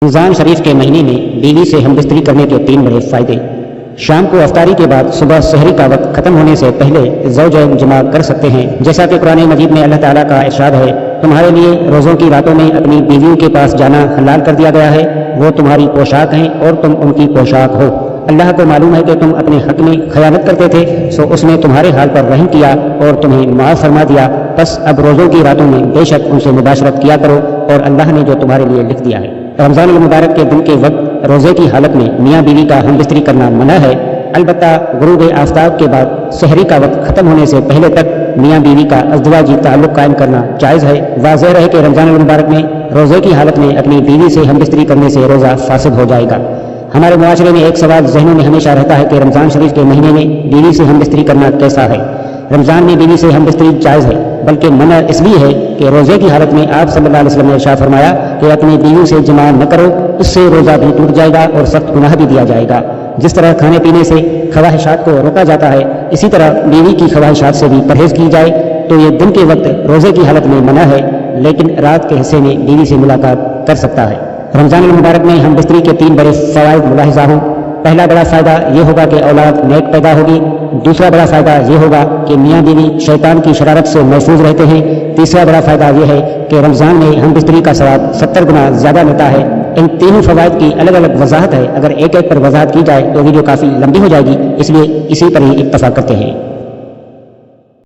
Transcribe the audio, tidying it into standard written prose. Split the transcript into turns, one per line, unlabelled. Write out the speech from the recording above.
رمضان شریف کے مہینے میں بیوی سے ہم بستری کرنے کے 3 بڑے فائدے۔ شام کو افطاری کے بعد صبح سحری کا وقت ختم ہونے سے پہلے زوجین جمع کر سکتے ہیں، جیسا کہ قرآن مجید میں اللہ تعالیٰ کا ارشاد ہے، تمہارے لیے روزوں کی راتوں میں اپنی بیویوں کے پاس جانا حلال کر دیا گیا ہے، وہ تمہاری پوشاک ہیں اور تم ان کی پوشاک ہو۔ اللہ کو معلوم ہے کہ تم اپنے حق میں خیانت کرتے تھے، سو اس نے تمہارے حال پر رحم کیا اور تمہیں معاف فرما دیا، بس اب روزوں کی راتوں میں بے شک ان سے مباشرت کیا کرو اور اللہ نے جو تمہارے لیے لکھ دیا ہے۔ رمضان المبارک کے دن کے وقت روزے کی حالت میں میاں بیوی کا ہم بستری کرنا منع ہے، البتہ غروب آفتاب کے بعد سحری کا وقت ختم ہونے سے پہلے تک میاں بیوی کا ازدواجی تعلق قائم کرنا جائز ہے۔ واضح رہے کہ رمضان المبارک میں روزے کی حالت میں اپنی بیوی سے ہم بستری کرنے سے روزہ فاسد ہو جائے گا۔ ہمارے معاشرے میں ایک سوال ذہنوں میں ہمیشہ رہتا ہے کہ رمضان شریف کے مہینے میں بیوی سے ہم بستری کرنا کیسا ہے؟ رمضان میں بیوی سے ہم بستری جائز ہے، بلکہ منع اس لیے ہے کہ روزے کی حالت میں آپ صلی اللہ علیہ وسلم نے ارشاد فرمایا کہ اپنی بیوی سے جماع نہ کرو، اس سے روزہ بھی ٹوٹ جائے گا اور سخت گناہ بھی دیا جائے گا۔ جس طرح کھانے پینے سے خواہشات کو روکا جاتا ہے، اسی طرح بیوی کی خواہشات سے بھی پرہیز کی جائے۔ تو یہ دن کے وقت روزے کی حالت میں منع ہے، لیکن رات کے حصے میں بیوی سے ملاقات کر سکتا ہے۔ رمضان المبارک میں ہم بستری کے 3 بڑے فوائد ملاحظہ ہوں۔ پہلا بڑا فائدہ یہ ہوگا کہ اولاد نیک پیدا ہوگی۔ دوسرا بڑا فائدہ یہ ہوگا کہ میاں بیوی شیطان کی شرارت سے محفوظ رہتے ہیں۔ تیسرا بڑا فائدہ یہ ہے کہ رمضان میں ہم بستری کا ثواب 70 گنا زیادہ ملتا ہے۔ ان تینوں فوائد کی الگ الگ وضاحت ہے، اگر ایک ایک پر وضاحت کی جائے تو ویڈیو کافی لمبی ہو جائے گی، اس لیے اسی پر ہی اکتفا کرتے ہیں۔